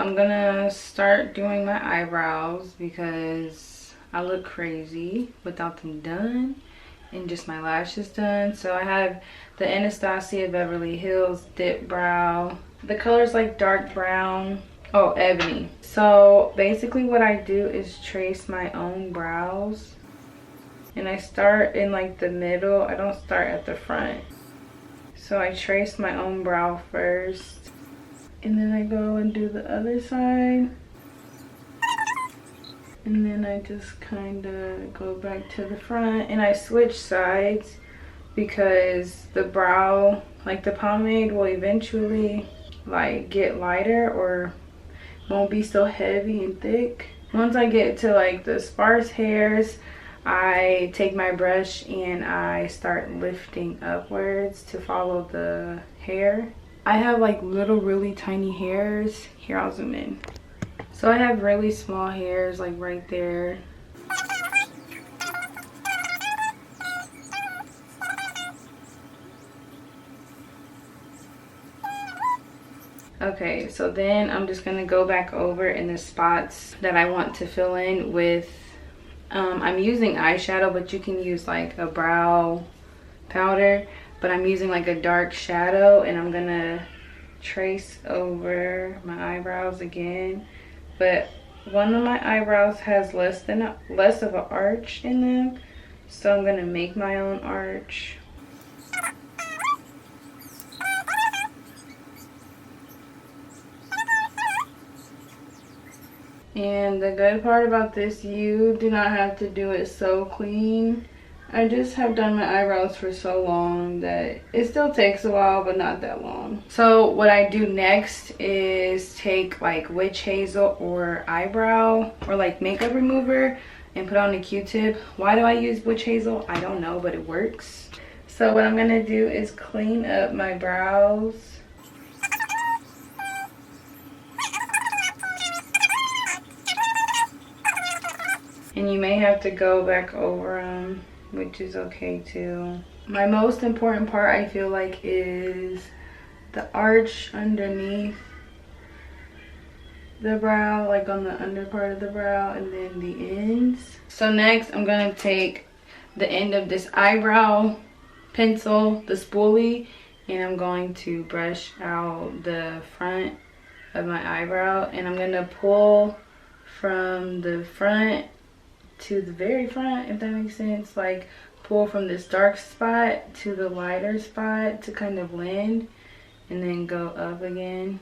I'm gonna start doing my eyebrows because I look crazy without them done and just my lashes done. So I have the Anastasia Beverly Hills Dip Brow. The color's like dark brown. Oh, ebony. So basically what I do is trace my own brows. And I start in like the middle. I don't start at the front. So I trace my own brow first. And then I go and do the other side. And then I just kind of go back to the front. And I switch sides because the brow, like the pomade will eventually like get lighter or won't be so heavy and thick. Once I get to like the sparse hairs, I take my brush and I start lifting upwards to follow the hair. I have like little really tiny hairs. Here, I'll zoom in. So I have really small hairs like right there. Okay, so then I'm just gonna go back over in the spots that I want to fill in with, I'm using eyeshadow, but you can use like a brow powder, but I'm using like a dark shadow, and I'm gonna trace over my eyebrows again. But one of my eyebrows has less of an arch in them, so I'm gonna make my own arch. And the good part about this, you do not have to do it so clean. I just have done my eyebrows for so long that it still takes a while, but not that long. So what I do next is take like witch hazel or eyebrow or like makeup remover and put on a Q-tip. Why do I use witch hazel? I don't know, but it works. So what I'm gonna do is clean up my brows. And you may have to go back over them, which is okay too. My most important part, I feel like, is the arch underneath the brow, like on the under part of the brow, and then the ends. So next, I'm gonna take the end of this eyebrow pencil, the spoolie, and I'm going to brush out the front of my eyebrow, and I'm gonna pull from the front to the very front, if that makes sense. Like pull from this dark spot to the lighter spot to kind of blend, and then go up again,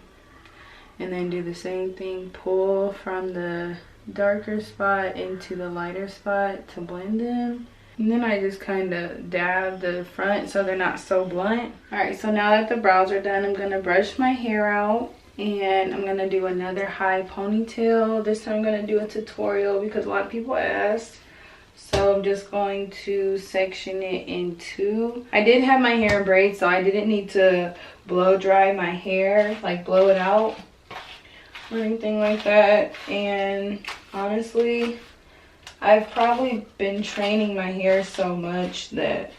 and then do the same thing, pull from the darker spot into the lighter spot to blend them. And then I just kind of dab the front so they're not so blunt. All right, so now that the brows are done, I'm gonna brush my hair out. And I'm gonna do another high ponytail. This time I'm gonna do a tutorial because a lot of people asked. So I'm just going to section it in two. I did have my hair in braids, so I didn't need to blow dry my hair, like blow it out or anything like that. And honestly, I've probably been training my hair so much that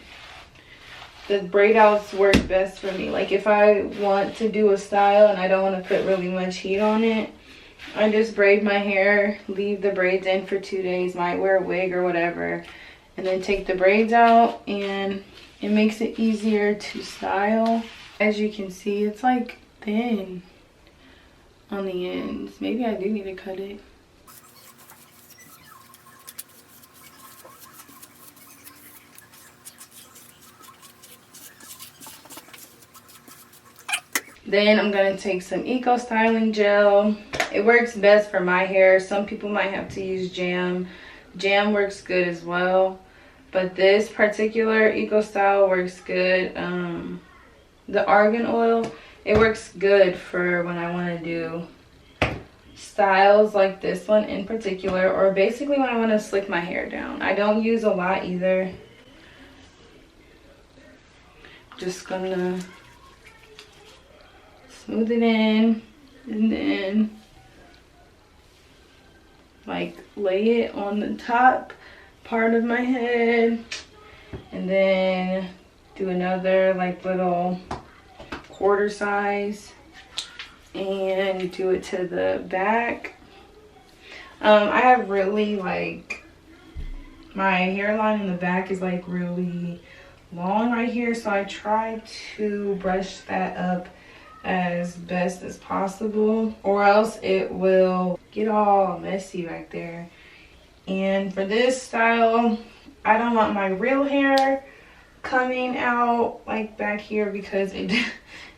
the braid outs work best for me. Like if I want to do a style and I don't want to put really much heat on it, I just braid my hair, leave the braids in for 2 days, might wear a wig or whatever, and then take the braids out, and it makes it easier to style. As you can see, it's like thin on the ends. Maybe I do need to cut it. Then I'm gonna take some Eco Styling Gel. It works best for my hair. Some people might have to use jam. Jam works good as well, but this particular Eco Style works good. The argan oil, it works good for when I want to do styles like this one in particular, or basically when I want to slick my hair down. I don't use a lot either. Just gonna smooth it in, and then like lay it on the top part of my head, and then do another like little quarter size, and do it to the back. I have really like, my hairline in the back is like really long right here, so I try to brush that up as best as possible, or else it will get all messy back there. And for this style, I don't want my real hair coming out like back here because it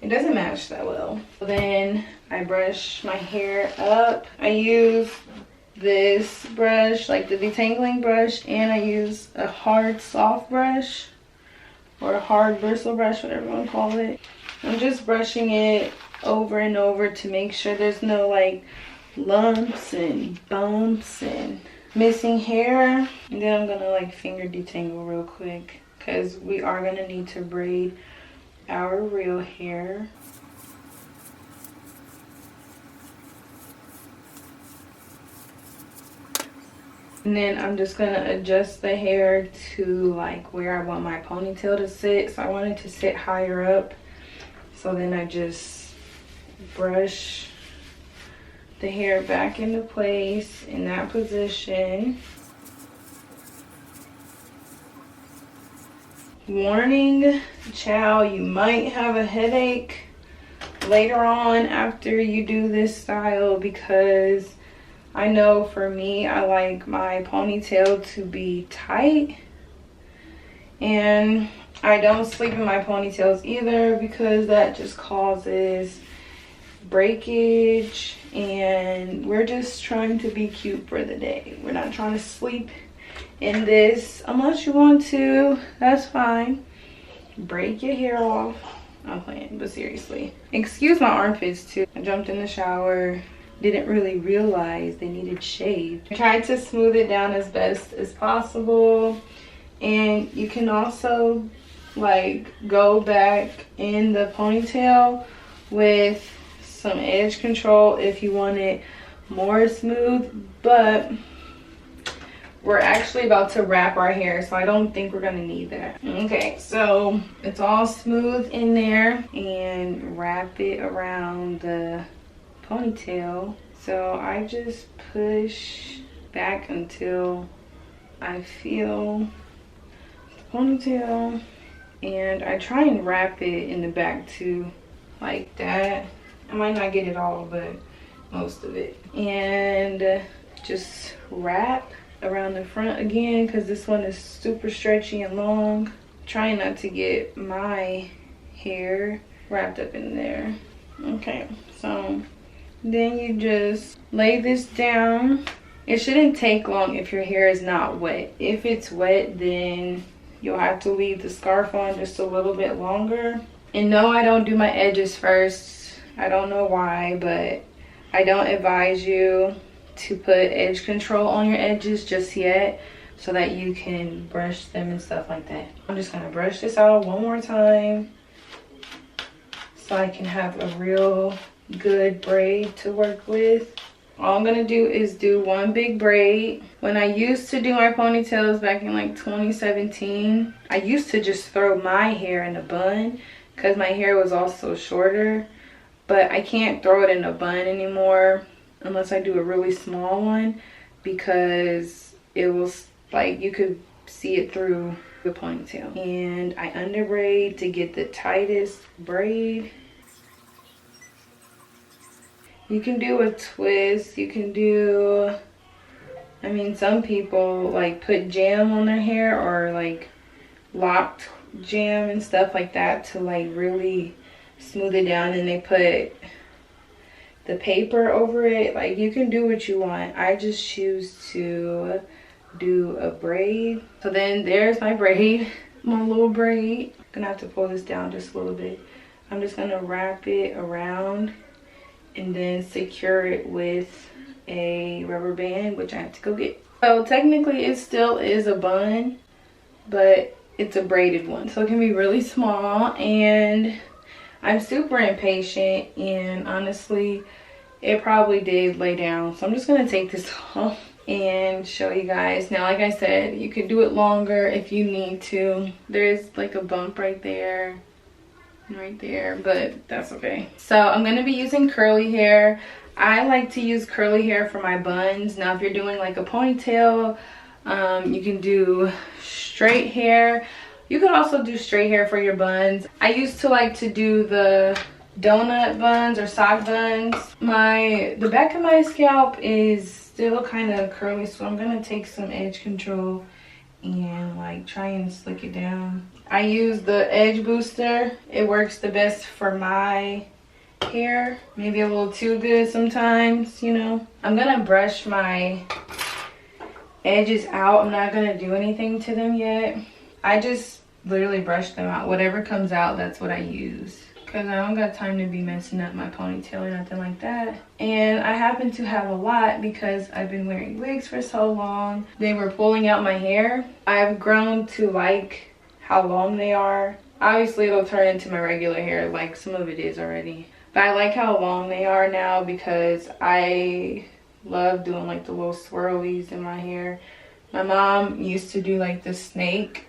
doesn't match that well. Then I brush my hair up. I use this brush, like the detangling brush, and I use a hard soft brush or a hard bristle brush, whatever you want to call it. I'm just brushing it over and over to make sure there's no like lumps and bumps and missing hair. And then I'm gonna like finger detangle real quick because we are gonna need to braid our real hair. And then I'm just gonna adjust the hair to like where I want my ponytail to sit. So I want it to sit higher up. So then I just brush the hair back into place in that position. Warning, child, you might have a headache later on after you do this style, because I know for me, I like my ponytail to be tight, and I don't sleep in my ponytails either because that just causes breakage, and we're just trying to be cute for the day. We're not trying to sleep in this unless you want to. That's fine. Break your hair off. I'm playing, but seriously. Excuse my armpits too. I jumped in the shower, didn't really realize they needed shaved. I tried to smooth it down as best as possible, and you can also like go back in the ponytail with some edge control if you want it more smooth, but we're actually about to wrap our hair, so I don't think we're gonna need that. Okay, so it's all smooth in there, and wrap it around the ponytail. So I just push back until I feel the ponytail, and I try and wrap it in the back too, like that. I might not get it all, but most of it. And just wrap around the front again, because this one is super stretchy and long. Trying not to get my hair wrapped up in there. Okay, so then you just lay this down. It shouldn't take long if your hair is not wet. If it's wet, then you'll have to leave the scarf on just a little bit longer. And no, I don't do my edges first. I don't know why, but I don't advise you to put edge control on your edges just yet, so that you can brush them and stuff like that. I'm just gonna brush this out one more time so I can have a real good braid to work with. All I'm gonna do is do one big braid. When I used to do my ponytails back in like 2017, I used to just throw my hair in a bun because my hair was also shorter, but I can't throw it in a bun anymore unless I do a really small one, because it will, like, you could see it through the ponytail. And I under braid to get the tightest braid. You can do a twist, you can do, I mean, some people like put jam on their hair, or like locked jam and stuff like that to like really smooth it down, and they put the paper over it. Like, you can do what you want. I just choose to do a braid. So then there's my braid, my little braid. I'm gonna have to pull this down just a little bit. I'm just gonna wrap it around and then secure it with a rubber band, which I have to go get. So technically it still is a bun, but it's a braided one, so it can be really small. And I'm super impatient, and honestly it probably did lay down, so I'm just gonna take this off and show you guys. Now, like I said, you can do it longer if you need to. There's like a bump right there, right there, but that's okay. So I'm gonna be using curly hair. I like to use curly hair for my buns. Now if you're doing like a ponytail, you can do straight hair. You could also do straight hair for your buns. I used to like to do the donut buns or sock buns. The back of my scalp is still kind of curly, so I'm gonna take some edge control and like try and slick it down. I use the edge booster. It works the best for my hair. Maybe a little too good sometimes, you know. I'm gonna brush my edges out. I'm not gonna do anything to them yet. I just literally brush them out. Whatever comes out, that's what I use, because I don't got time to be messing up my ponytail or nothing like that. And I happen to have a lot because I've been wearing wigs for so long. They were pulling out my hair. I've grown to like how long they are. Obviously it'll turn into my regular hair, like some of it is already, but I like how long they are now because I love doing like the little swirlies in my hair. My mom used to do like the snake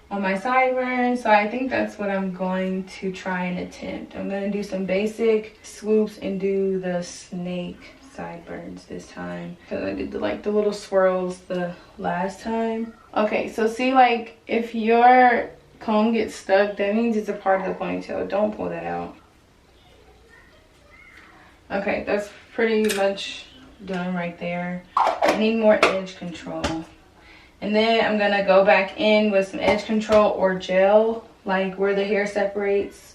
on my sideburns, so I think that's what I'm going to try and attempt. I'm going to do some basic swoops and do the snake sideburns this time, because I did the little swirls the last time. Okay, so see, like if your comb gets stuck, that means it's a part of the ponytail. Don't pull that out. Okay, that's pretty much done right there. I need more edge control. And then I'm gonna go back in with some edge control or gel, like where the hair separates,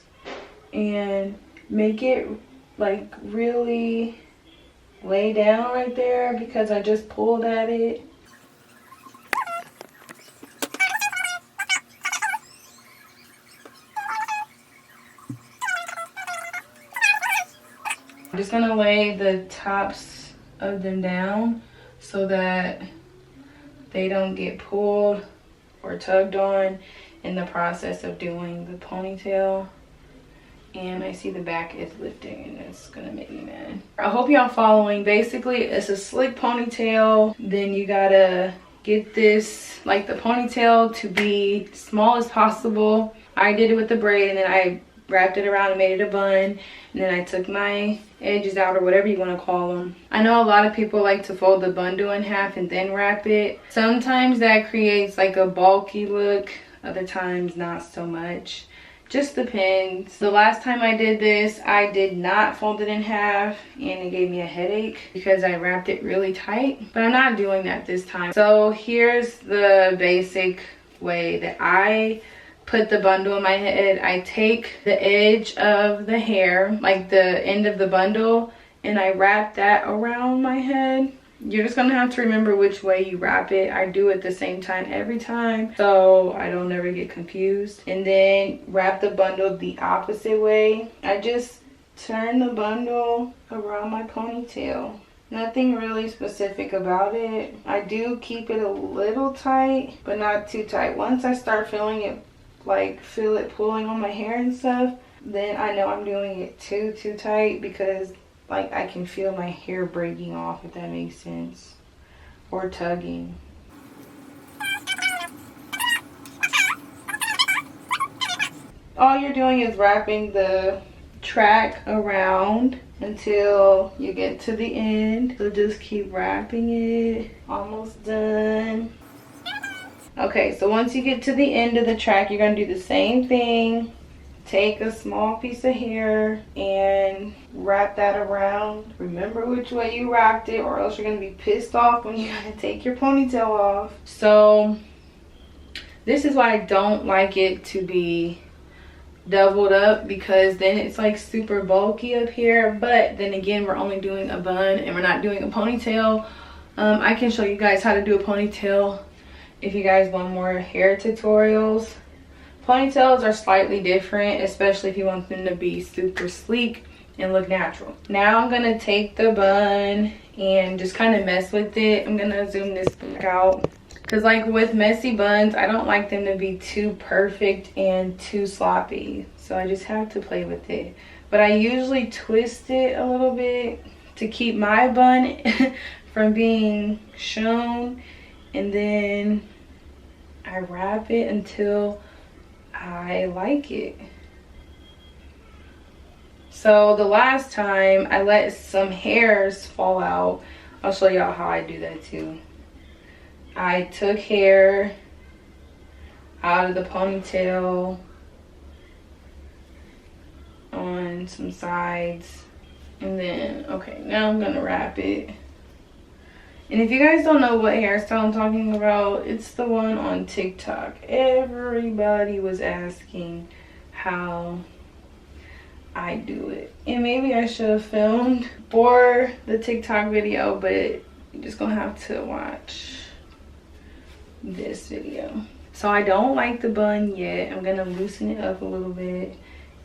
and make it like really lay down right there because I just pulled at it. I'm just gonna lay the tops of them down so that they don't get pulled or tugged on in the process of doing the ponytail. And I see the back is lifting and it's gonna make me mad. I hope y'all following. Basically, it's a slick ponytail. Then you gotta get this, like the ponytail, to be small as possible. I did it with the braid and then I wrapped it around and made it a bun. And then I took my edges out, or whatever you want to call them. I know a lot of people like to fold the bundle in half and then wrap it. Sometimes that creates like a bulky look, other times not so much. Just depends. The last time I did this, I did not fold it in half and it gave me a headache because I wrapped it really tight. But I'm not doing that this time. So here's the basic way that I put the bundle in my head. I take the edge of the hair, like the end of the bundle, and I wrap that around my head. You're just gonna have to remember which way you wrap it. I do it the same time every time, so I don't ever get confused. And then wrap the bundle the opposite way. I just turn the bundle around my ponytail. Nothing really specific about it. I do keep it a little tight, but not too tight. Once I start feeling it, like feel it pulling on my hair and stuff, then I know I'm doing it too tight, because like I can feel my hair breaking off, if that makes sense, or tugging. All you're doing is wrapping the track around until you get to the end. So just keep wrapping it. Almost done. Okay, so once you get to the end of the track, you're going to do the same thing. Take a small piece of hair and wrap that around. Remember which way you wrapped it, or else you're going to be pissed off when you got to take your ponytail off. So this is why I don't like it to be doubled up, because then it's like super bulky up here. But then again, we're only doing a bun and we're not doing a ponytail. I can show you guys how to do a ponytail if you guys want more hair tutorials. Ponytails are slightly different, especially if you want them to be super sleek and look natural. Now I'm gonna take the bun and just kind of mess with it. I'm gonna zoom this back out, because like with messy buns, I don't like them to be too perfect and too sloppy, so I just have to play with it. But I usually twist it a little bit to keep my bun from being shown, and then I wrap it until I like it. So the last time I let some hairs fall out. I'll show y'all how I do that too. I took hair out of the ponytail on some sides, and then okay, now I'm gonna wrap it. And if you guys don't know what hairstyle I'm talking about, it's the one on TikTok. Everybody was asking how I do it, and maybe I should have filmed for the TikTok video, but you're just gonna have to watch this video. So I don't like the bun yet. I'm gonna loosen it up a little bit,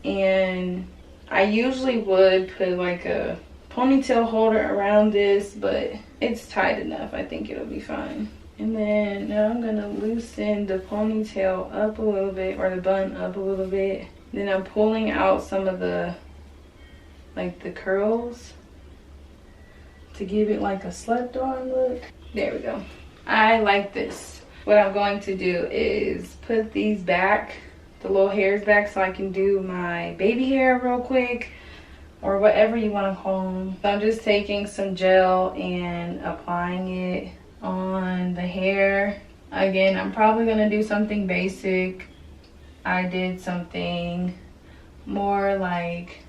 and I usually would put like a ponytail holder around this, but it's tight enough. I think it'll be fine. And then now I'm gonna loosen the ponytail up a little bit, or the bun up a little bit. Then I'm pulling out some of the the curls to give it like a slept on look. There we go. I like this. What I'm going to do is put these back, the little hairs back, so I can do my baby hair real quick, or whatever you want to call them. So I'm just taking some gel and applying it on the hair. Again, I'm probably going to do something basic. I did something more like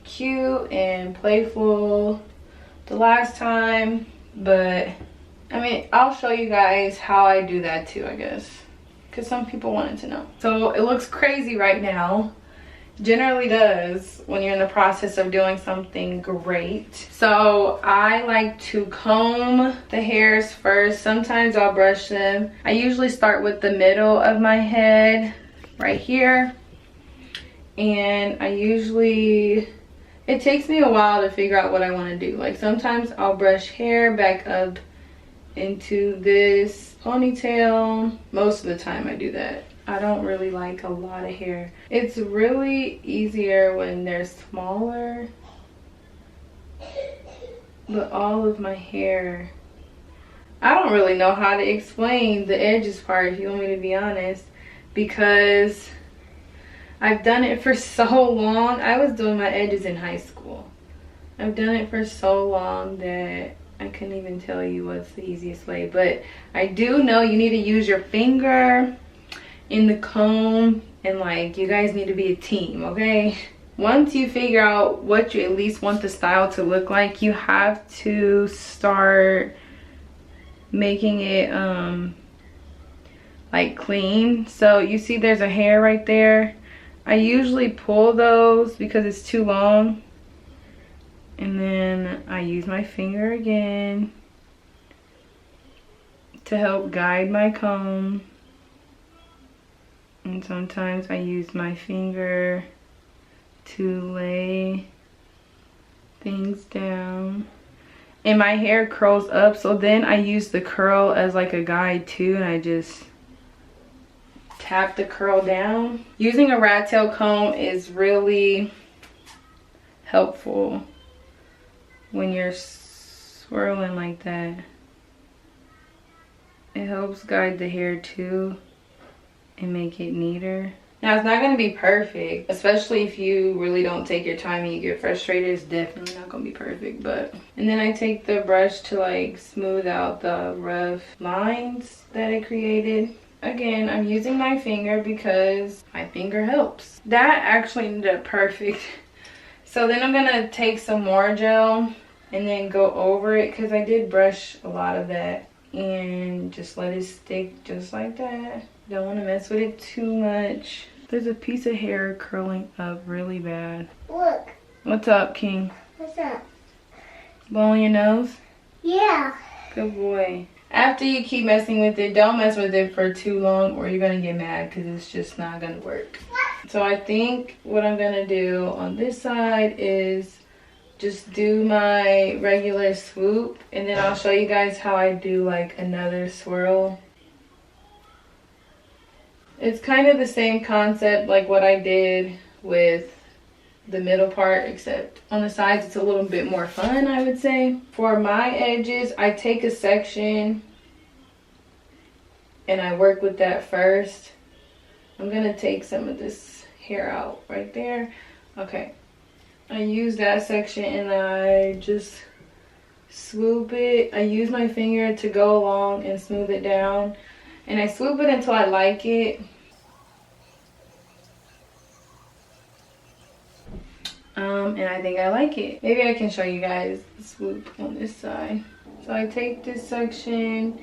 cute and playful the last time, but I mean, I'll show you guys how I do that too, I guess, because some people wanted to know. So it looks crazy right now. Generally does when you're in the process of doing something great. So I like to comb the hairs first. Sometimes I'll brush them. I usually start with the middle of my head right here, and it takes me a while to figure out what I want to do. Like sometimes I'll brush hair back up into this ponytail. Most of the time I do that. I don't really like a lot of hair. It's really easier when they're smaller, but all of my hair, I don't really know how to explain the edges part, if you want me to be honest, because I've done it for so long. I was doing my edges in high school. I've done it for so long that I couldn't even tell you what's the easiest way, but I do know you need to use your finger in the comb, and like you guys need to be a team, okay? Once you figure out what you at least want the style to look like, you have to start making it like clean. So you see there's a hair right there. I usually pull those because it's too long, and then I use my finger again to help guide my comb. And sometimes I use my finger to lay things down. And my hair curls up, so then I use the curl as like a guide too, and I just tap the curl down. Using a rat tail comb is really helpful when you're swirling like that. It helps guide the hair too and make it neater. Now it's not going to be perfect, especially if you really don't take your time and you get frustrated. It's definitely not going to be perfect, but. And then I take the brush to like smooth out the rough lines that it created. Again, I'm using my finger because my finger helps. That actually ended up perfect. So then I'm gonna take some more gel and then go over it, because I did brush a lot of that, and just let it stick just like that. Don't want to mess with it too much. There's a piece of hair curling up really bad. Look. What's up, King? What's up? Blowing your nose? Yeah. Good boy. After you keep messing with it, don't mess with it for too long or you're gonna get mad, because it's just not gonna work. So I think what I'm gonna do on this side is just do my regular swoop, and then I'll show you guys how I do like another swirl. It's kind of the same concept like what I did with the middle part, except on the sides it's a little bit more fun, I would say. For my edges, I take a section and I work with that first. I'm gonna take some of this hair out right there. Okay, I use that section and I just swoop it. I use my finger to go along and smooth it down. And I swoop it until I like it. And I think I like it. Maybe I can show you guys the swoop on this side. So I take this section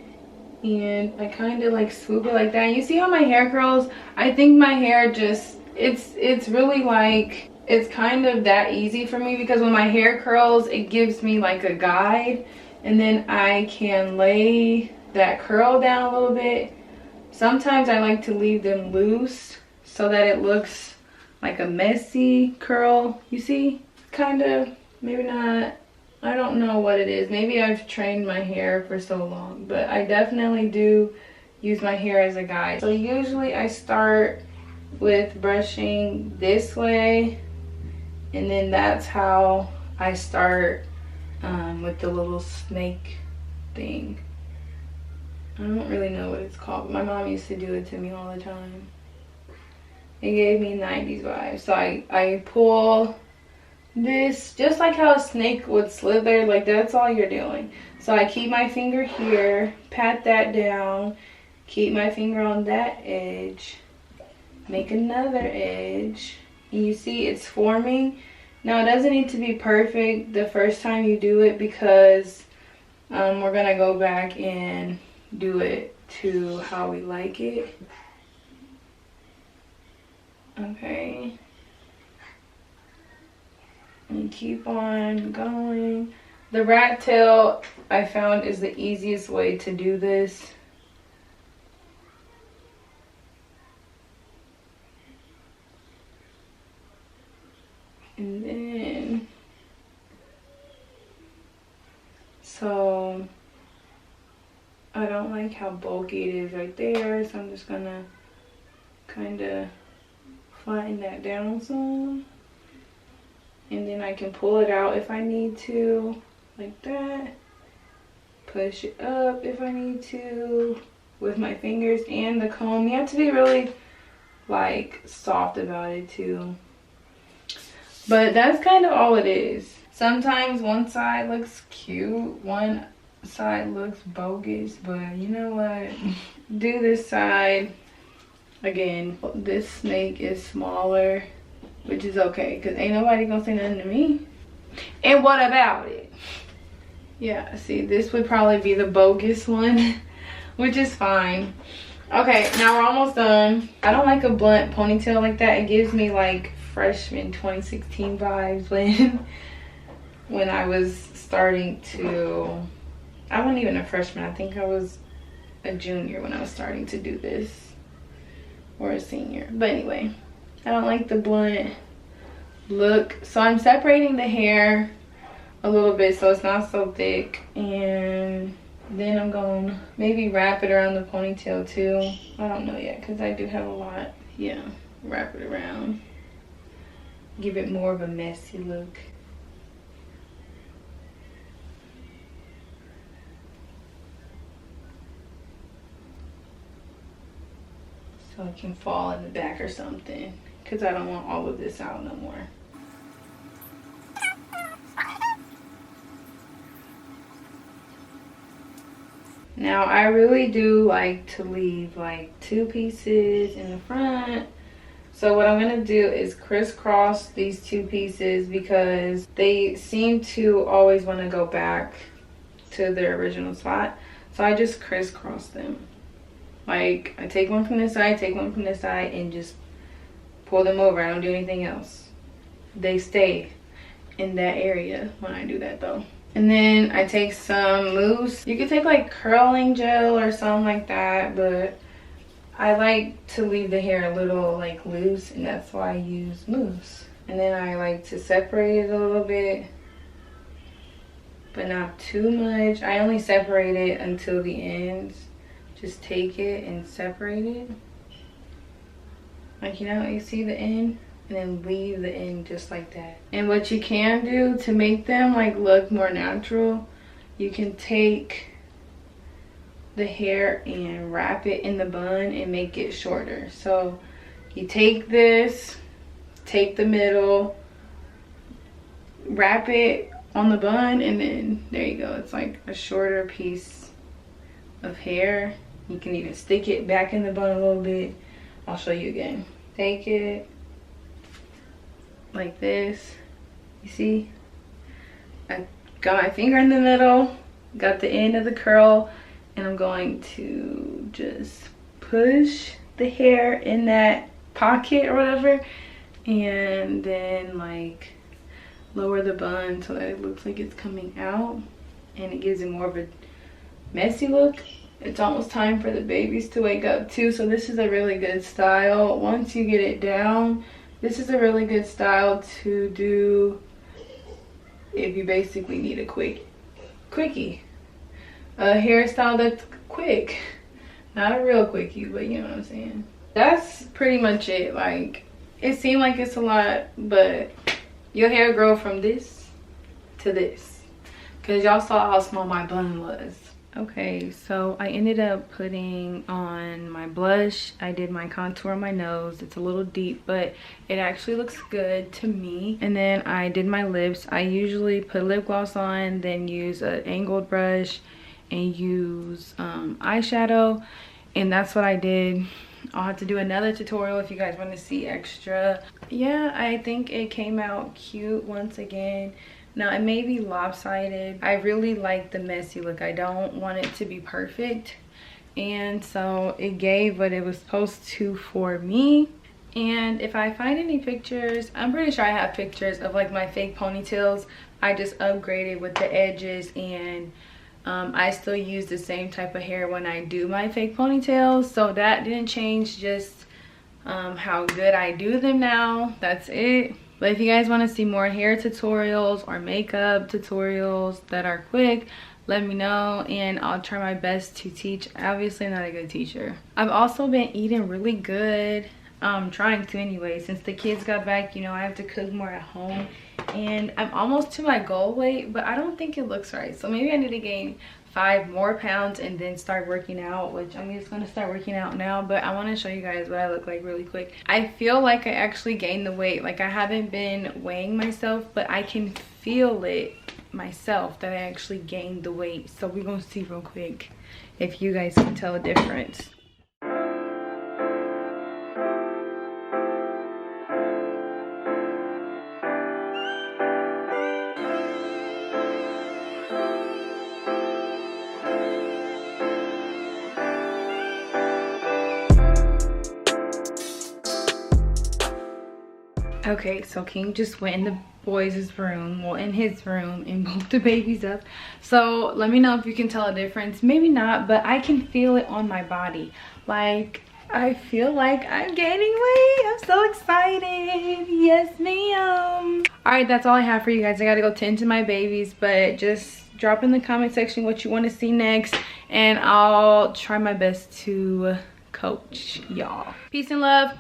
and I kind of like swoop it like that. And you see how my hair curls? I think my hair just, it's really like, it's kind of that easy for me because when my hair curls, it gives me like a guide. And then I can lay that curl down a little bit. Sometimes I like to leave them loose so that it looks like a messy curl, you see? Kind of, maybe not, I don't know what it is. Maybe I've trained my hair for so long, but I definitely do use my hair as a guide. So usually I start with brushing this way, and then that's how I start with the little snake thing. I don't really know what it's called, but my mom used to do it to me all the time. It gave me 90s vibes. So I pull this, just like how a snake would slither, like that's all you're doing. So I keep my finger here, pat that down, keep my finger on that edge, make another edge, and you see it's forming. Now it doesn't need to be perfect the first time you do it because we're gonna go back and do it to how we like it. Okay. And keep on going. The rat tail I found is the easiest way to do this. And then, so I don't like how bulky it is right there, so I'm just gonna kind of flatten that down some. And then I can pull it out if I need to, like that. Push it up if I need to with my fingers and the comb. You have to be really like soft about it too. But that's kind of all it is. Sometimes one side looks cute, one side looks bogus, but you know what? Do this side. Again, this snake is smaller, which is okay, because ain't nobody gonna say nothing to me. And what about it? Yeah, see, this would probably be the bogus one, which is fine. Okay, now we're almost done. I don't like a blunt ponytail like that. It gives me like freshman 2016 vibes when I was starting to, I wasn't even a freshman. I think I was a junior when I was starting to do this, or a senior. But anyway, I don't like the blunt look. So I'm separating the hair a little bit so it's not so thick. And then I'm going to maybe wrap it around the ponytail too. I don't know yet because I do have a lot. Yeah, wrap it around. Give it more of a messy look. So it can fall in the back or something, because I don't want all of this out no more. Now I really do like to leave like 2 pieces in the front. So what I'm going to do is crisscross these 2 pieces because they seem to always want to go back to their original spot. So I just crisscross them. Like, I take one from this side, take one from this side, and just pull them over. I don't do anything else. They stay in that area when I do that though. And then I take some mousse. You could take like curling gel or something like that, but I like to leave the hair a little like loose, and that's why I use mousse. And then I like to separate it a little bit, but not too much. I only separate it until the ends. Just take it and separate it. Like, you know, you see the end? And then leave the end just like that. And what you can do to make them like look more natural, you can take the hair and wrap it in the bun and make it shorter. So you take this, take the middle, wrap it on the bun, and then there you go. It's like a shorter piece of hair. You can even stick it back in the bun a little bit. I'll show you again. Take it like this. You see? I got my finger in the middle, got the end of the curl, and I'm going to just push the hair in that pocket or whatever, and then like lower the bun so that it looks like it's coming out, and it gives it more of a messy look. It's almost time for the babies to wake up too, so this is a really good style. Once you get it down, this is a really good style to do if you basically need a quickie, a hairstyle that's quick, not a real quickie, but you know what I'm saying. That's pretty much it. Like, it seemed like it's a lot, but your hair grow from this to this, because y'all saw how small my bun was. Okay, so I ended up putting on my blush. I did my contour on my nose. It's a little deep, but it actually looks good to me. And then I did my lips. I usually put lip gloss on, then use an angled brush and use eyeshadow, and that's what I did. I'll have to do another tutorial if you guys want to see extra. Yeah, I think it came out cute once again. Now, it may be lopsided. I really like the messy look. I don't want it to be perfect. And so it gave what it was supposed to for me. And if I find any pictures, I'm pretty sure I have pictures of like my fake ponytails. I just upgraded with the edges, and I still use the same type of hair when I do my fake ponytails. So that didn't change, just how good I do them now. That's it. But if you guys want to see more hair tutorials or makeup tutorials that are quick, let me know and I'll try my best to teach. Obviously, I'm not a good teacher. I've also been eating really good, trying to anyway. Since the kids got back, you know, I have to cook more at home, and I'm almost to my goal weight, but I don't think it looks right. So maybe I need to gain 5 more pounds and then start working out, which I'm just gonna start working out now. But I want to show you guys what I look like really quick. I feel like I actually gained the weight. Like, I haven't been weighing myself, but I can feel it myself that I actually gained the weight. So we're gonna see real quick if you guys can tell a difference. Okay, so King just went in the boys' room, well, in his room, and woke the babies up. So let me know if you can tell a difference. Maybe not, but I can feel it on my body. Like, I feel like I'm gaining weight. I'm so excited. Yes, ma'am. All right, that's all I have for you guys. I gotta go tend to my babies, but just drop in the comment section what you want to see next, and I'll try my best to coach y'all. Peace and love.